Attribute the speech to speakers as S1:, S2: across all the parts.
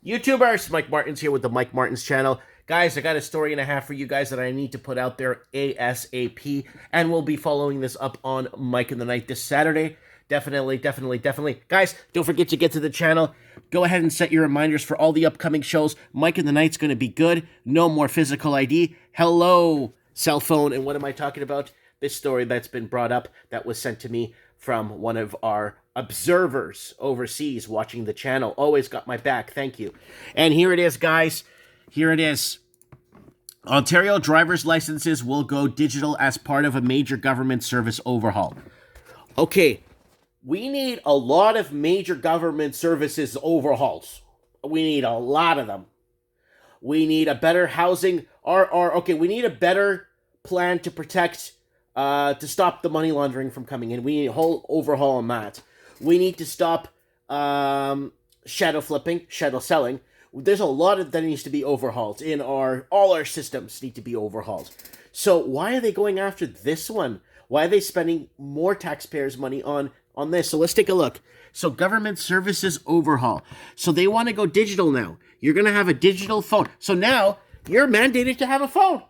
S1: YouTubers, Mike Martins here with the Mike Martins channel. Guys, I got a story and a half for you guys that I need to put out there ASAP, and we'll be following this up on Mike in the Night this Saturday. Definitely. Guys, don't forget to get to the channel. Go ahead and set your reminders for all the upcoming shows. Mike in the Night's going to be good. No more physical ID. Hello, cell phone. And what am I talking about? This story that's been brought up that was sent to me from one of our observers overseas watching the channel. Always got my back. Thank you. And here it is, guys. Here it is. Ontario driver's licenses will go digital as part of a major government service overhaul. Okay, we need a lot of major government services overhauls. We need a lot of them. We need a better housing, we need a better plan to protect, to stop the money laundering from coming in. We need a whole overhaul on that. We need to stop shadow flipping, shadow selling. There's a lot of that needs to be overhauled in all our systems need to be overhauled. So why are they going after this one? Why are they spending more taxpayers' money on this? So let's take a look. So government services overhaul. So they want to go digital now. You're going to have a digital phone. So now you're mandated to have a phone.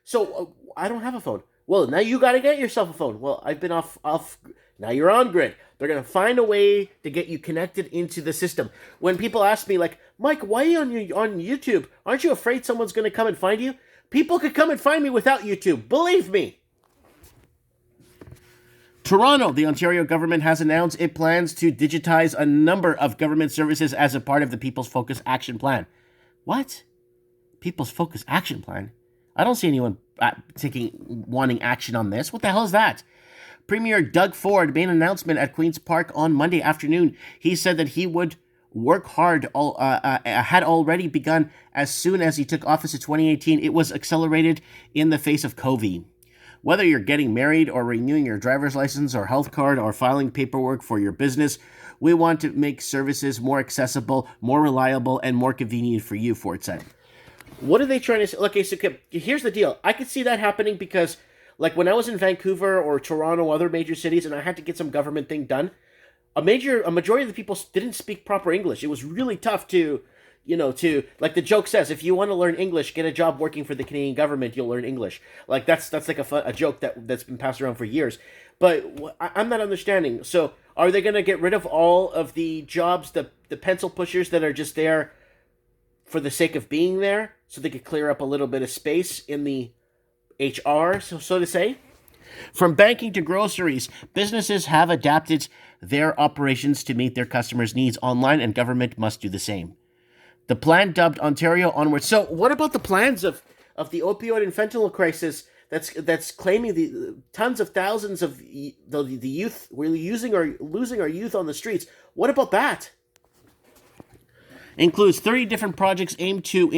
S1: So I don't have a phone. Well, now you got to get yourself a phone. Well, I've been off. Now you're on grid. They're going to find a way to get you connected into the system. When people ask me, like, Mike, why are you on YouTube? Aren't you afraid someone's going to come and find you? People could come and find me without YouTube. Believe me. Toronto, the Ontario government has announced it plans to digitize a number of government services as a part of the People's Focus Action Plan. What? People's Focus Action Plan? I don't see anyone wanting action on this. What the hell is that? Premier Doug Ford made an announcement at Queen's Park on Monday afternoon. He said that he would work hard, had already begun as soon as he took office in 2018. It was accelerated in the face of COVID. Whether you're getting married or renewing your driver's license or health card or filing paperwork for your business, we want to make services more accessible, more reliable, and more convenient for you, Ford said. What are they trying to say? Okay, so here's the deal. I could see that happening because, like, when I was in Vancouver or Toronto, other major cities, and I had to get some government thing done, a majority of the people didn't speak proper English. It was really tough to, like the joke says, if you want to learn English, get a job working for the Canadian government, you'll learn English. Like, that's like a joke that's been passed around for years. But I'm not understanding. So are they going to get rid of all of the jobs, the pencil pushers that are just there for the sake of being there, so they could clear up a little bit of space in the HR, so to say? From banking to groceries, businesses have adapted their operations to meet their customers' needs online, and government must do the same. The plan dubbed Ontario Onward. So what about the plans of the opioid and fentanyl crisis that's claiming the tons of thousands of the youth we're losing our youth on the streets? What about that? Includes 30 different projects aimed to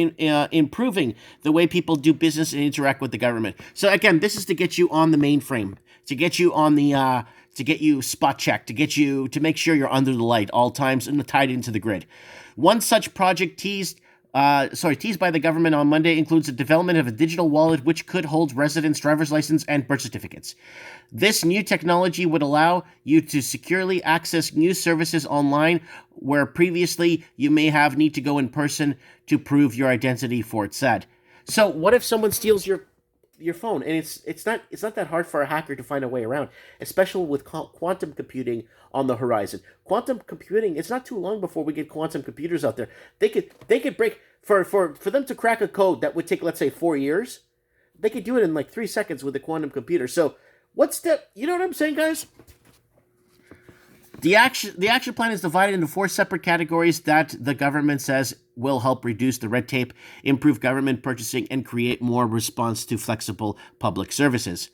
S1: improving the way people do business and interact with the government. So again, this is to get you on the mainframe, to get you on the, to get you spot checked, to make sure you're under the light all times and tied into the grid. One such project teased by the government on Monday includes the development of a digital wallet which could hold residents' driver's license and birth certificates. This new technology would allow you to securely access new services online where previously you may have need to go in person to prove your identity, Ford said. So what if someone steals your phone? And it's not that hard for a hacker to find a way around, especially with quantum computing on the horizon. Quantum computing, it's not too long before we get quantum computers out there. They could break for them to crack a code that would take, let's say, 4 years. They could do it in like 3 seconds with a quantum computer. So you know what I'm saying, guys? The action plan is divided into 4 separate categories that the government says will help reduce the red tape, improve government purchasing, and create more response to flexible public services.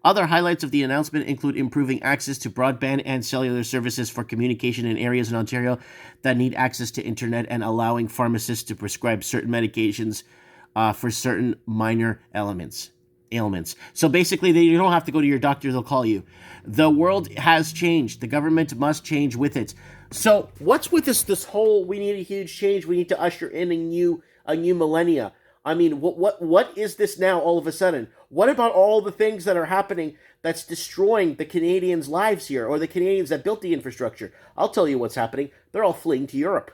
S1: Other highlights of the announcement include improving access to broadband and cellular services for communication in areas in Ontario that need access to internet, and allowing pharmacists to prescribe certain medications for certain minor ailments. So basically, you don't have to go to your doctor, they'll call you. The world has changed. The government must change with it. So what's with this whole, we need a huge change, we need to usher in a new millennia? I mean, what is this now all of a sudden? What about all the things that are happening that's destroying the Canadians' lives here, or the Canadians that built the infrastructure? I'll tell you what's happening. They're all fleeing to Europe.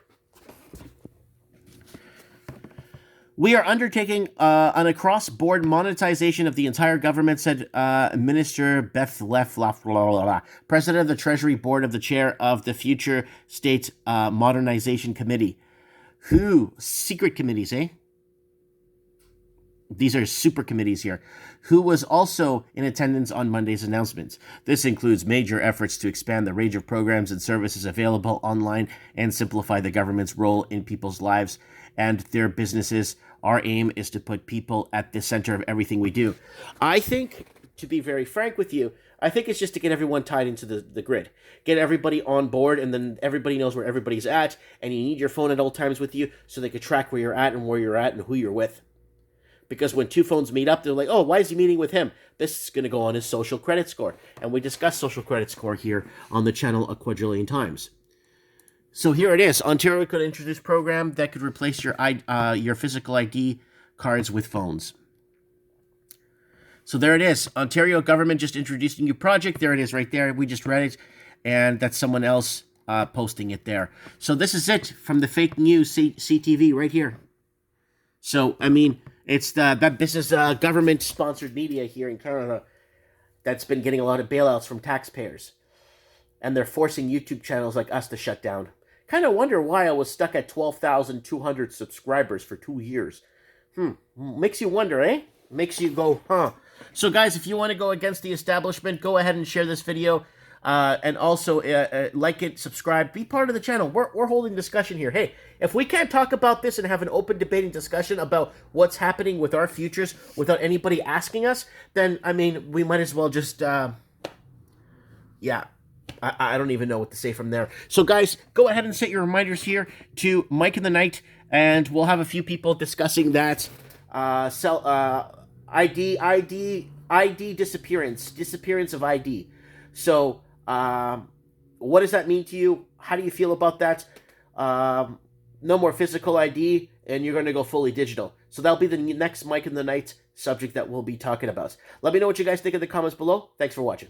S1: We are undertaking an across-board monetization of the entire government, said Minister Bethlenfalvy, President of the Treasury Board of the Chair of the future State Modernization Committee. Who? Secret committees, eh? These are super committees here. Who was also in attendance on Monday's announcements. This includes major efforts to expand the range of programs and services available online and simplify the government's role in people's lives and their businesses. Our aim is to put people at the center of everything we do. I think, to be very frank with you, I think it's just to get everyone tied into the grid. Get everybody on board, and then everybody knows where everybody's at, and you need your phone at all times with you so they can track where you're at and who you're with. Because when two phones meet up, they're like, oh, why is he meeting with him? This is going to go on his social credit score. And we discussed social credit score here on the channel a quadrillion times. So here it is. Ontario could introduce a program that could replace your physical ID cards with phones. So there it is. Ontario government just introduced a new project. There it is right there. We just read it. And that's someone else posting it there. So this is it from the fake news CTV right here. So, I mean, it's this is government-sponsored media here in Canada that's been getting a lot of bailouts from taxpayers. And they're forcing YouTube channels like us to shut down. Kind of wonder why I was stuck at 12,200 subscribers for 2 years. Makes you wonder, eh? Makes you go, huh? So, guys, if you want to go against the establishment, go ahead and share this video. And also, like it, subscribe, be part of the channel. We're holding discussion here. Hey, if we can't talk about this and have an open debating discussion about what's happening with our futures without anybody asking us, then, I mean, we might as well just, yeah. I don't even know what to say from there. So, guys, go ahead and set your reminders here to Mike in the Night, and we'll have a few people discussing that ID disappearance of ID. So, what does that mean to you? How do you feel about that? No more physical ID, and you're going to go fully digital. So that'll be the next Mike in the Night subject that we'll be talking about. Let me know what you guys think in the comments below. Thanks for watching.